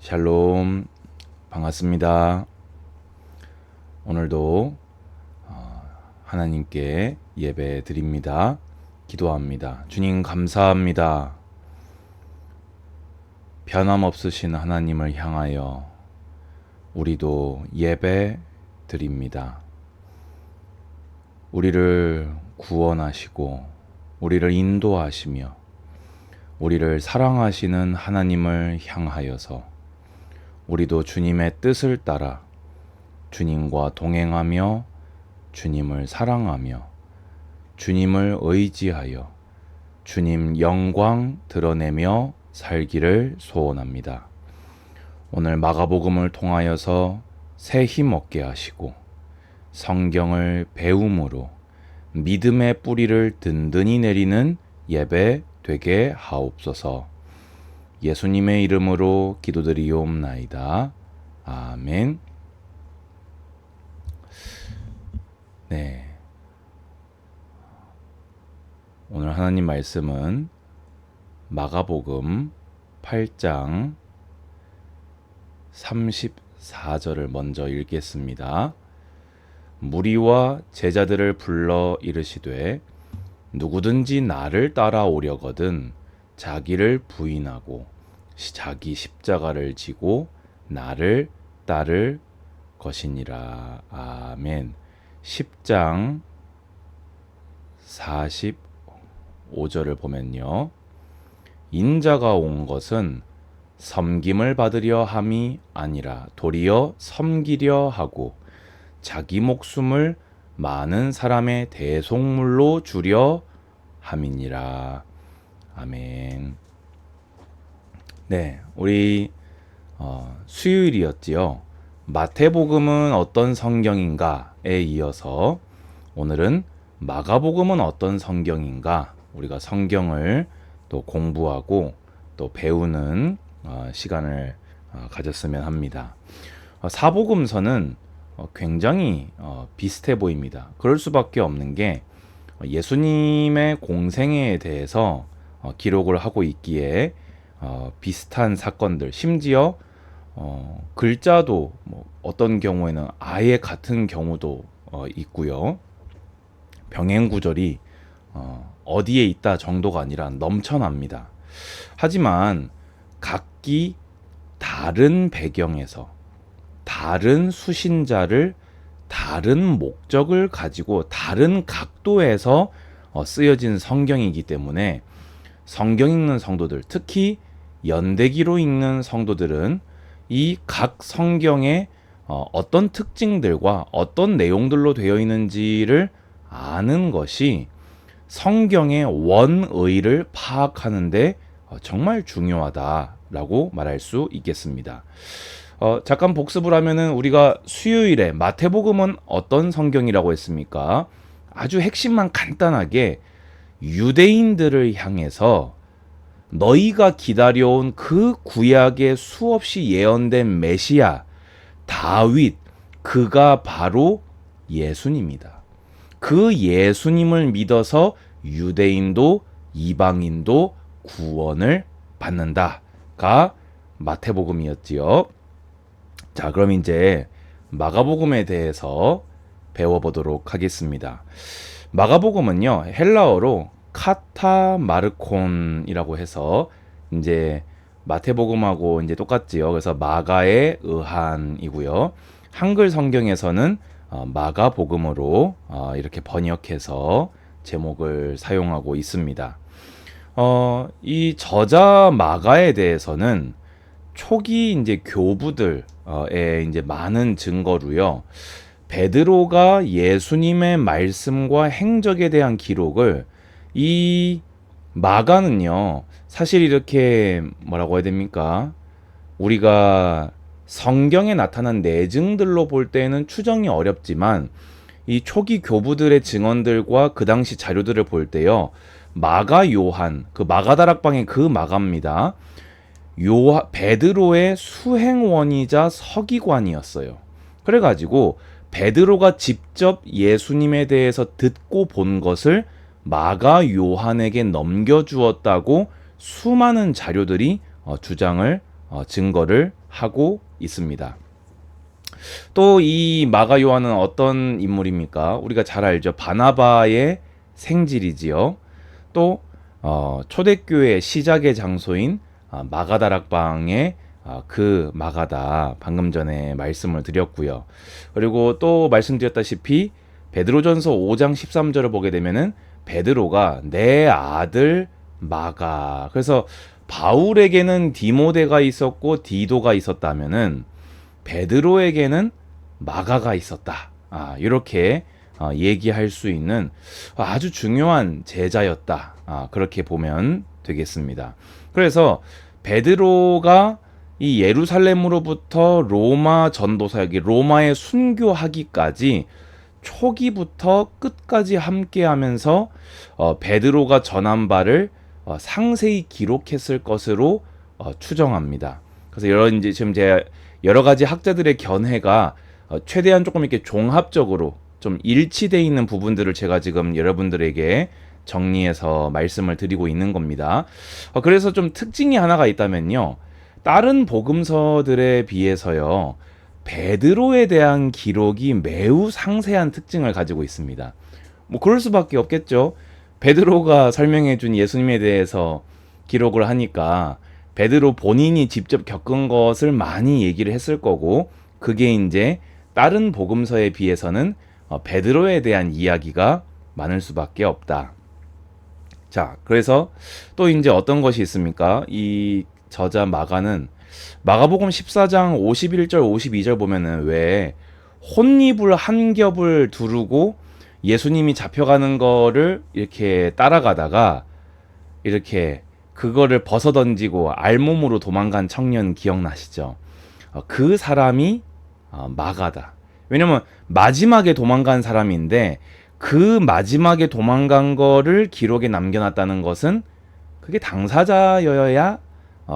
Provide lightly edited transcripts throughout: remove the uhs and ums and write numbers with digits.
샬롬, 반갑습니다. 오늘도 하나님께 예배 드립니다. 기도합니다. 주님 감사합니다. 변함없으신 하나님을 향하여 우리도 예배 드립니다. 우리를 구원하시고 우리를 인도하시며 우리를 사랑하시는 하나님을 향하여서 우리도 주님의 뜻을 따라 주님과 동행하며 주님을 사랑하며 주님을 의지하여 주님 영광 드러내며 살기를 소원합니다. 오늘 마가복음을 통하여서 새 힘 얻게 하시고 성경을 배움으로 믿음의 뿌리를 든든히 내리는 예배 되게 하옵소서. 예수님의 이름으로 기도드리옵나이다. 아멘. 네. 오늘 하나님 말씀은 마가복음 8장 34절을 먼저 읽겠습니다. 무리와 제자들을 불러 이르시되 누구든지 나를 따라오려거든 자기를 부인하고 자기 십자가를 지고 나를 따를 것이니라. 아멘. 10장 45절을 보면요. 인자가 온 것은 섬김을 받으려 함이 아니라 도리어 섬기려 하고 자기 목숨을 많은 사람의 대속물로 주려 함이니라. 아멘. 네, 우리 수요일이었지요. 마태복음은 어떤 성경인가에 이어서 오늘은 마가복음은 어떤 성경인가, 우리가 성경을 또 공부하고 또 배우는 시간을 가졌으면 합니다. 사복음서는 굉장히 비슷해 보입니다. 그럴 수밖에 없는 게 예수님의 공생애에 대해서 기록을 하고 있기에 비슷한 사건들, 심지어 글자도 어떤 경우에는 아예 같은 경우도 있고요. 병행 구절이 어디에 있다 정도가 아니라 넘쳐납니다. 하지만 각기 다른 배경에서 다른 수신자를 다른 목적을 가지고 다른 각도에서 쓰여진 성경이기 때문에 성경 읽는 성도들, 특히 연대기로 읽는 성도들은 이 각 성경에 어떤 특징들과 어떤 내용들로 되어 있는지를 아는 것이 성경의 원의를 파악하는데 정말 중요하다라고 말할 수 있겠습니다. 잠깐 복습을 하면은 우리가 수요일에 마태복음은 어떤 성경이라고 했습니까? 아주 핵심만 간단하게 유대인들을 향해서 너희가 기다려온 그 구약에 수없이 예언된 메시아 다윗, 그가 바로 예수님이다. 그 예수님을 믿어서 유대인도 이방인도 구원을 받는다가 마태복음이었지요. 자, 그럼 이제 마가복음에 대해서 배워보도록 하겠습니다. 마가복음은요, 헬라어로 카타마르콘이라고 해서 이제 마태복음하고 이제 똑같지요. 그래서 마가의 의한이고요. 한글 성경에서는 마가복음으로 이렇게 번역해서 제목을 사용하고 있습니다. 이 저자 마가에 대해서는 초기 이제 교부들의 이제 많은 증거로요. 베드로가 예수님의 말씀과 행적에 대한 기록을 이 마가는요, 사실 이렇게 뭐라고 해야 됩니까? 우리가 성경에 나타난 내증들로 볼 때는 추정이 어렵지만 이 초기 교부들의 증언들과 그 당시 자료들을 볼 때요, 마가 요한, 그 마가다락방의 그 마가입니다. 베드로의 수행원이자 서기관이었어요. 그래가지고 베드로가 직접 예수님에 대해서 듣고 본 것을 마가 요한에게 넘겨주었다고 수많은 자료들이 주장을 증거를 하고 있습니다. 또 이 마가 요한은 어떤 인물입니까? 우리가 잘 알죠. 바나바의 생질이지요. 또 초대교회 시작의 장소인 마가다락방의 그 마가다, 방금 전에 말씀을 드렸고요. 그리고 또 말씀드렸다시피 베드로전서 5장 13절을 보게 되면은 베드로가 내 아들 마가, 그래서 바울에게는 디모데가 있었고 디도가 있었다면은 베드로에게는 마가가 있었다. 이렇게 얘기할 수 있는 아주 중요한 제자였다. 그렇게 보면 되겠습니다. 그래서 베드로가 이 예루살렘으로부터 로마 전도사역이 로마에 순교하기까지 초기부터 끝까지 함께하면서 베드로가 전한 바를 상세히 기록했을 것으로 추정합니다. 그래서 여러 가지 학자들의 견해가 최대한 조금 이렇게 종합적으로 좀 일치되어 있는 부분들을 제가 지금 여러분들에게 정리해서 말씀을 드리고 있는 겁니다. 그래서 좀 특징이 하나가 있다면요. 다른 복음서들에 비해서요. 베드로에 대한 기록이 매우 상세한 특징을 가지고 있습니다. 뭐 그럴 수밖에 없겠죠. 베드로가 설명해 준 예수님에 대해서 기록을 하니까 베드로 본인이 직접 겪은 것을 많이 얘기를 했을 거고, 그게 이제 다른 복음서에 비해서는 베드로에 대한 이야기가 많을 수밖에 없다. 자, 그래서 또 이제 어떤 것이 있습니까? 이 저자 마가는 마가복음 14장 51절 52절 보면은 왜 혼입을 한 겹을 두르고 예수님이 잡혀가는 거를 이렇게 따라가다가 이렇게 그거를 벗어던지고 알몸으로 도망간 청년 기억나시죠? 그 사람이 마가다. 왜냐면 마지막에 도망간 사람인데 그 마지막에 도망간 거를 기록에 남겨놨다는 것은 그게 당사자여야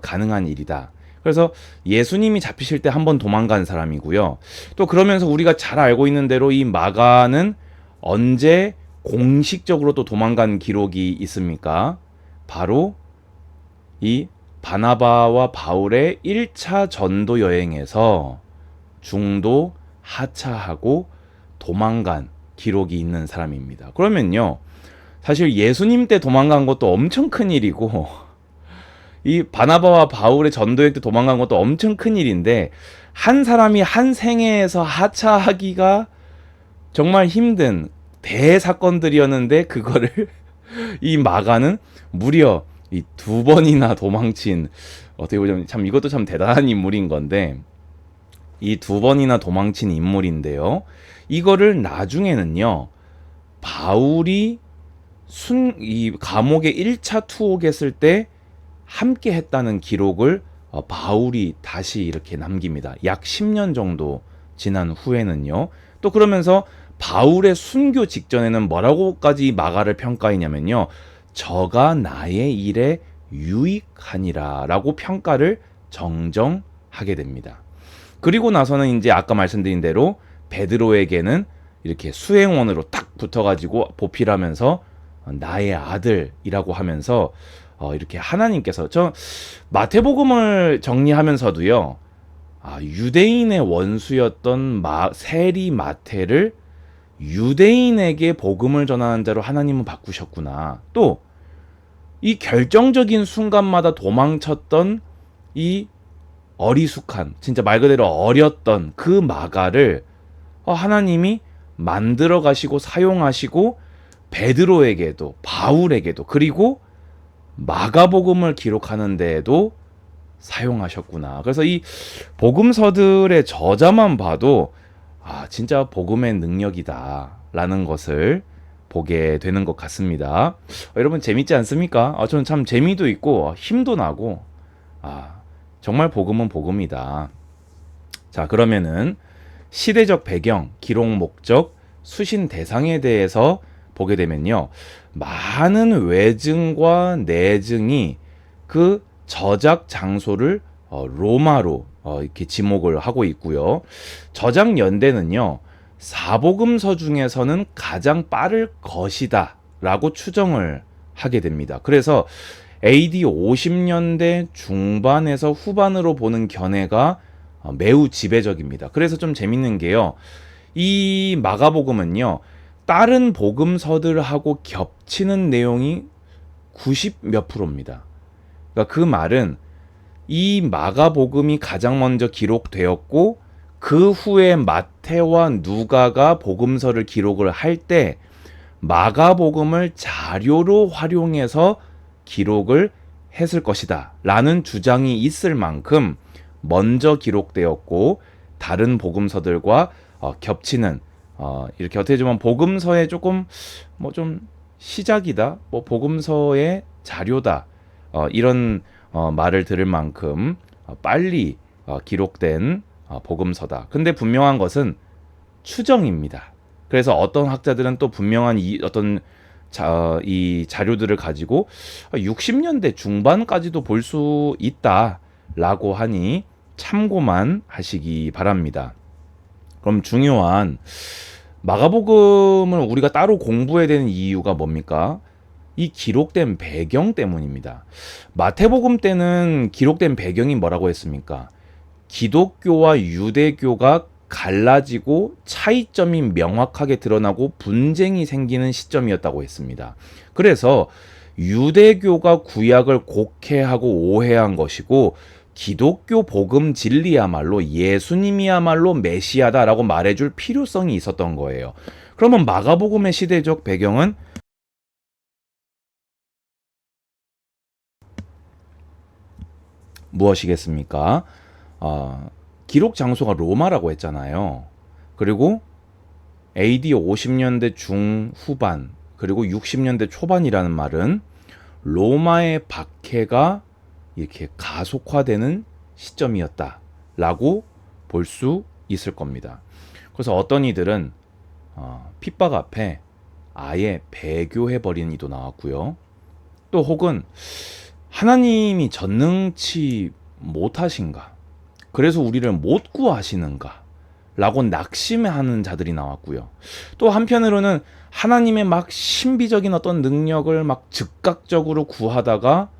가능한 일이다. 그래서 예수님이 잡히실 때 한 번 도망간 사람이고요. 또 그러면서 우리가 잘 알고 있는 대로 이 마가는 언제 공식적으로 또 도망간 기록이 있습니까? 바로 이 바나바와 바울의 1차 전도 여행에서 중도 하차하고 도망간 기록이 있는 사람입니다. 그러면요, 사실 예수님 때 도망간 것도 엄청 큰 일이고 이 바나바와 바울의 전도여행 때 도망간 것도 엄청 큰 일인데, 한 사람이 한 생애에서 하차하기가 정말 힘든 대사건들이었는데 그거를 이 마가는 무려 이 2번이나 도망친, 어떻게 보자면 참 이것도 참 대단한 인물인 건데, 이 2번이나 도망친 인물인데요. 이거를 나중에는요, 바울이 이 감옥에 1차 투옥했을 때 함께 했다는 기록을 바울이 다시 이렇게 남깁니다. 약 10년 정도 지난 후에는요. 또 그러면서 바울의 순교 직전에는 뭐라고까지 마가를 평가했냐면요. 저가 나의 일에 유익하니라 라고 평가를 정정하게 됩니다. 그리고 나서는 이제 아까 말씀드린 대로 베드로에게는 이렇게 수행원으로 딱 붙어가지고 보필하면서 나의 아들이라고 하면서 이렇게 하나님께서, 저 마태복음을 정리하면서도요, 유대인의 원수였던 세리 마태를 유대인에게 복음을 전하는 자로 하나님은 바꾸셨구나. 또 이 결정적인 순간마다 도망쳤던 이 어리숙한, 진짜 말 그대로 어렸던 그 마가를 하나님이 만들어 가시고 사용하시고 베드로에게도 바울에게도 그리고 마가복음을 기록하는 데에도 사용하셨구나. 그래서 이 복음서들의 저자만 봐도 진짜 복음의 능력이다 라는 것을 보게 되는 것 같습니다. 여러분 재밌지 않습니까? 저는 참 재미도 있고 힘도 나고 정말 복음은 복음이다. 자, 그러면은 시대적 배경, 기록 목적, 수신 대상에 대해서 보게 되면요, 많은 외증과 내증이 그 저작 장소를 로마로 이렇게 지목을 하고 있고요. 저작 연대는요, 사복음서 중에서는 가장 빠를 것이다 라고 추정을 하게 됩니다. 그래서 AD 50년대 중반에서 후반으로 보는 견해가 매우 지배적입니다. 그래서 좀 재밌는 게요. 이 마가복음은요. 다른 복음서들하고 겹치는 내용이 90 몇 프로입니다. 그러니까 그 말은 이 마가복음이 가장 먼저 기록되었고 그 후에 마태와 누가가 복음서를 기록을 할 때 마가복음을 자료로 활용해서 기록을 했을 것이다 라는 주장이 있을 만큼 먼저 기록되었고 다른 복음서들과 겹치는 이렇게 어떻게 보면 복음서의 조금 뭐 좀 시작이다, 뭐 복음서의 자료다, 이런 말을 들을 만큼 빨리 기록된 복음서다. 근데 분명한 것은 추정입니다. 그래서 어떤 학자들은 또 분명한 이 자료들을 가지고 60년대 중반까지도 볼 수 있다라고 하니 참고만 하시기 바랍니다. 그럼 중요한 마가복음을 우리가 따로 공부해야 되는 이유가 뭡니까? 이 기록된 배경 때문입니다. 마태복음 때는 기록된 배경이 뭐라고 했습니까? 기독교와 유대교가 갈라지고 차이점이 명확하게 드러나고 분쟁이 생기는 시점이었다고 했습니다. 그래서 유대교가 구약을 곡해하고 오해한 것이고 기독교 복음 진리야말로 예수님이야말로 메시아다라고 말해줄 필요성이 있었던 거예요. 그러면 마가복음의 시대적 배경은 무엇이겠습니까? 기록 장소가 로마라고 했잖아요. 그리고 AD 50년대 중후반 그리고 60년대 초반이라는 말은 로마의 박해가 이렇게 가속화되는 시점이었다라고 볼 수 있을 겁니다. 그래서 어떤 이들은 핍박 앞에 아예 배교해버리는 이도 나왔고요. 또 혹은 하나님이 전능치 못하신가? 그래서 우리를 못 구하시는가? 라고 낙심하는 자들이 나왔고요. 또 한편으로는 하나님의 막 신비적인 어떤 능력을 막 즉각적으로 구하다가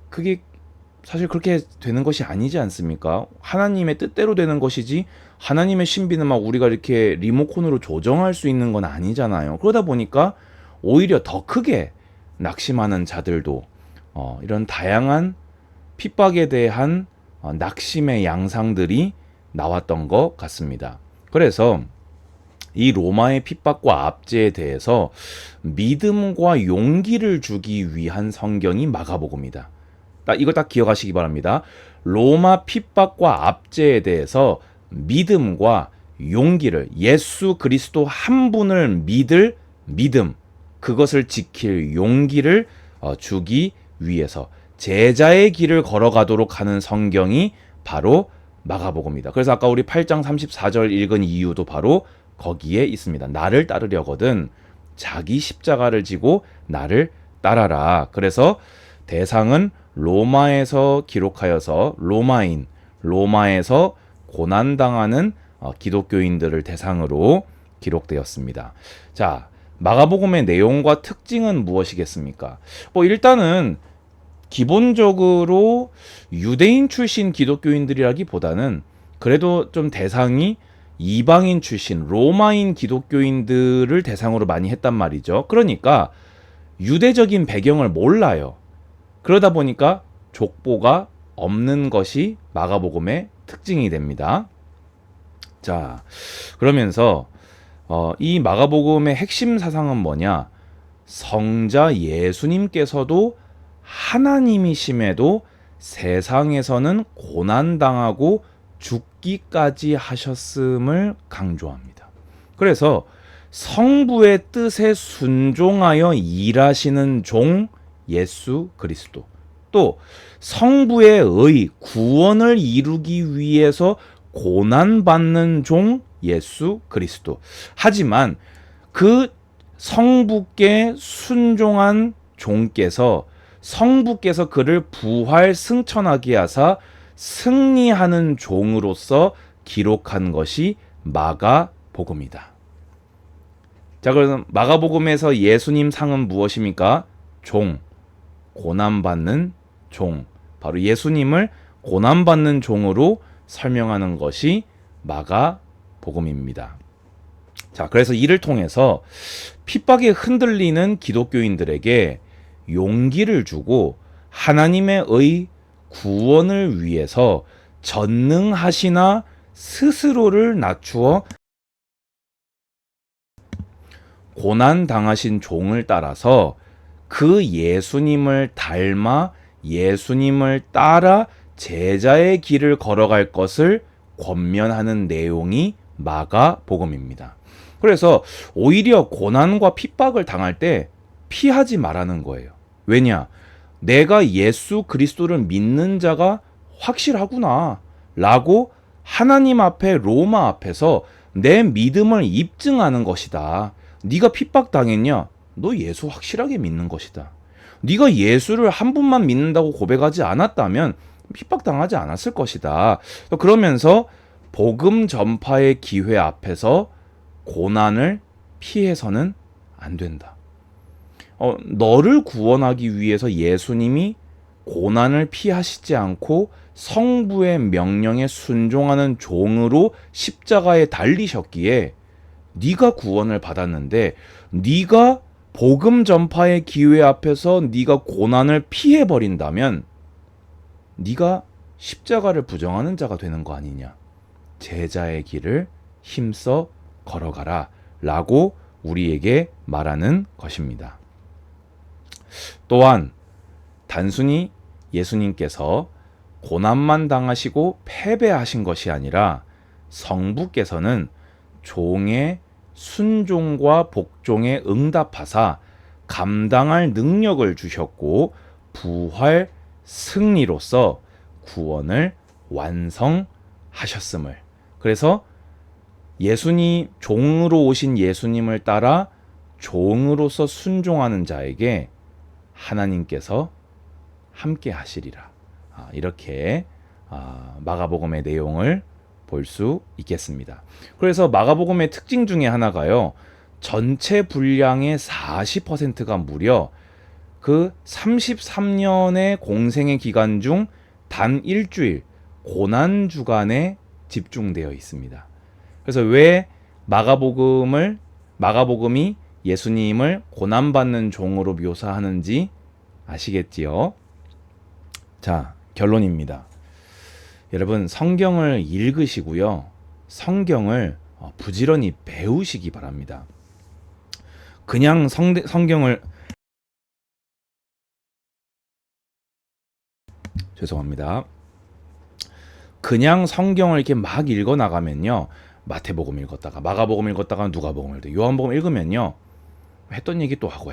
그게 사실 그렇게 되는 것이 아니지 않습니까? 하나님의 뜻대로 되는 것이지 하나님의 신비는 막 우리가 이렇게 리모컨으로 조정할 수 있는 건 아니잖아요. 그러다 보니까 오히려 더 크게 낙심하는 자들도 이런 다양한 핍박에 대한 낙심의 양상들이 나왔던 것 같습니다. 그래서 이 로마의 핍박과 압제에 대해서 믿음과 용기를 주기 위한 성경이 마가복음이다. 이거 딱 기억하시기 바랍니다. 로마 핍박과 압제에 대해서 믿음과 용기를, 예수 그리스도 한 분을 믿을 믿음, 그것을 지킬 용기를 주기 위해서 제자의 길을 걸어가도록 하는 성경이 바로 마가복음이다. 그래서 아까 우리 8장 34절 읽은 이유도 바로 거기에 있습니다. 나를 따르려거든 자기 십자가를 지고 나를 따라라. 그래서 대상은 로마에서 기록하여서 로마에서 고난당하는 기독교인들을 대상으로 기록되었습니다. 자, 마가복음의 내용과 특징은 무엇이겠습니까? 일단은 기본적으로 유대인 출신 기독교인들이라기보다는 그래도 좀 대상이 이방인 출신 로마인 기독교인들을 대상으로 많이 했단 말이죠. 그러니까 유대적인 배경을 몰라요. 그러다 보니까 족보가 없는 것이 마가복음의 특징이 됩니다. 자, 그러면서 이 마가복음의 핵심 사상은 뭐냐? 성자 예수님께서도 하나님이심에도 세상에서는 고난당하고 죽기까지 하셨음을 강조합니다. 그래서 성부의 뜻에 순종하여 일하시는 종 예수 그리스도, 또 성부의 의 구원을 이루기 위해서 고난받는 종 예수 그리스도. 하지만 그 성부께 순종한 종께서 성부께서 그를 부활 승천하게 하사 승리하는 종으로서 기록한 것이 마가복음이다. 자, 그럼 마가복음에서 예수님 상은 무엇입니까? 종. 고난받는 종, 바로 예수님을 고난받는 종으로 설명하는 것이 마가복음입니다. 자, 그래서 이를 통해서 핍박에 흔들리는 기독교인들에게 용기를 주고 하나님의 구원을 위해서 전능하시나 스스로를 낮추어 고난 당하신 종을 따라서 그 예수님을 닮아 예수님을 따라 제자의 길을 걸어갈 것을 권면하는 내용이 마가복음입니다. 그래서 오히려 고난과 핍박을 당할 때 피하지 말라는 거예요. 왜냐? 내가 예수 그리스도를 믿는 자가 확실하구나 라고 하나님 앞에 로마 앞에서 내 믿음을 입증하는 것이다. 네가 핍박당했냐? 너 예수 확실하게 믿는 것이다. 네가 예수를 한 분만 믿는다고 고백하지 않았다면 핍박당하지 않았을 것이다. 그러면서 복음 전파의 기회 앞에서 고난을 피해서는 안 된다. 너를 구원하기 위해서 예수님이 고난을 피하시지 않고 성부의 명령에 순종하는 종으로 십자가에 달리셨기에 네가 구원을 받았는데 네가 복음 전파의 기회 앞에서 네가 고난을 피해 버린다면 네가 십자가를 부정하는 자가 되는 거 아니냐. 제자의 길을 힘써 걸어가라 라고 우리에게 말하는 것입니다. 또한 단순히 예수님께서 고난만 당하시고 패배하신 것이 아니라 성부께서는 종의 순종과 복종에 응답하사 감당할 능력을 주셨고 부활 승리로서 구원을 완성하셨음을. 그래서 예수님 종으로 오신 예수님을 따라 종으로서 순종하는 자에게 하나님께서 함께 하시리라. 이렇게 마가복음의 내용을 볼 수 있겠습니다. 그래서 마가복음의 특징 중에 하나가요. 전체 분량의 40%가 무려 그 33년의 공생의 기간 중 단 일주일 고난 주간에 집중되어 있습니다. 그래서 왜 마가복음이 예수님을 고난받는 종으로 묘사하는지 아시겠지요? 자, 결론입니다. 여러분, 성경을 읽으시고요. 성경을 부지런히 배우시기 바랍니다. 그냥 성경을 죄송합니다. 그냥 성경을 이렇게 막 읽어 나가면요. 마태복음 읽었다가 마가복음 읽었다가 누가복음 읽고 요한복음 읽으면요. 했던 얘기 또 하고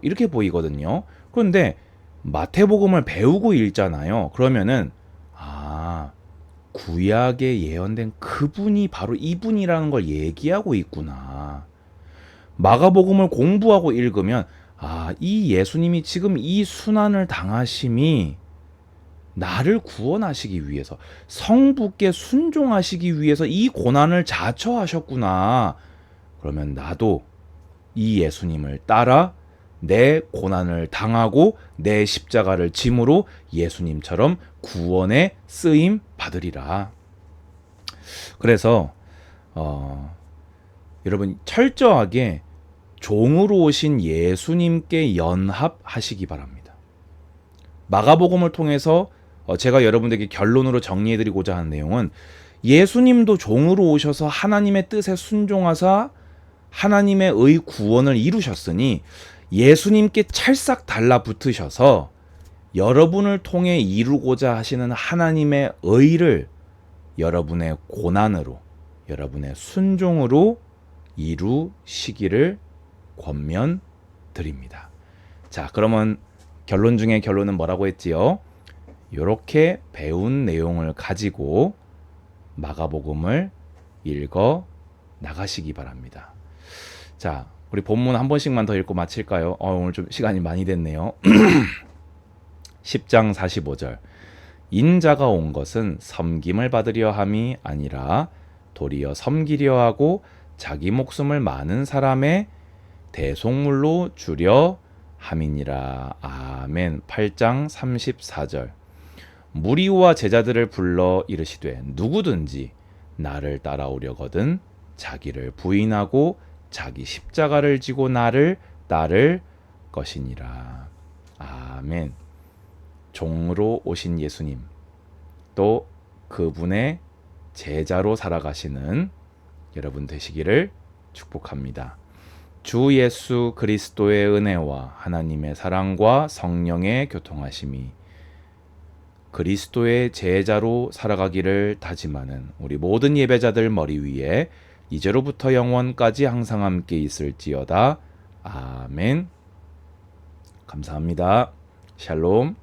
이렇게 보이거든요. 그런데 마태복음을 배우고 읽잖아요. 그러면은 구약에 예언된 그분이 바로 이분이라는 걸 얘기하고 있구나. 마가복음을 공부하고 읽으면 이 예수님이 지금 이 순환을 당하심이 나를 구원하시기 위해서, 성부께 순종하시기 위해서 이 고난을 자처하셨구나. 그러면 나도 이 예수님을 따라 내 고난을 당하고 내 십자가를 짐으로 예수님처럼 구원의 쓰임 받으리라. 그래서 여러분 철저하게 종으로 오신 예수님께 연합하시기 바랍니다. 마가복음을 통해서 제가 여러분들에게 결론으로 정리해드리고자 하는 내용은 예수님도 종으로 오셔서 하나님의 뜻에 순종하사 하나님의 구원을 이루셨으니 예수님께 찰싹 달라붙으셔서 여러분을 통해 이루고자 하시는 하나님의 의를 여러분의 고난으로, 여러분의 순종으로 이루시기를 권면드립니다. 자, 그러면 결론 중에 결론은 뭐라고 했지요? 이렇게 배운 내용을 가지고 마가복음을 읽어 나가시기 바랍니다. 자, 우리 본문 한 번씩만 더 읽고 마칠까요? 오늘 좀 시간이 많이 됐네요. 10장 45절. 인자가 온 것은 섬김을 받으려 함이 아니라 도리어 섬기려 하고 자기 목숨을 많은 사람의 대속물로 주려 함이니라. 아멘. 8장 34절. 무리와 제자들을 불러 이르시되 누구든지 나를 따라오려거든 자기를 부인하고 자기 십자가를 지고 나를 따를 것이니라. 아멘. 종으로 오신 예수님, 또 그분의 제자로 살아가시는 여러분 되시기를 축복합니다. 주 예수 그리스도의 은혜와 하나님의 사랑과 성령의 교통하심이 그리스도의 제자로 살아가기를 다짐하는 우리 모든 예배자들 머리 위에 이제로부터 영원까지 항상 함께 있을지어다. 아멘. 감사합니다. 샬롬.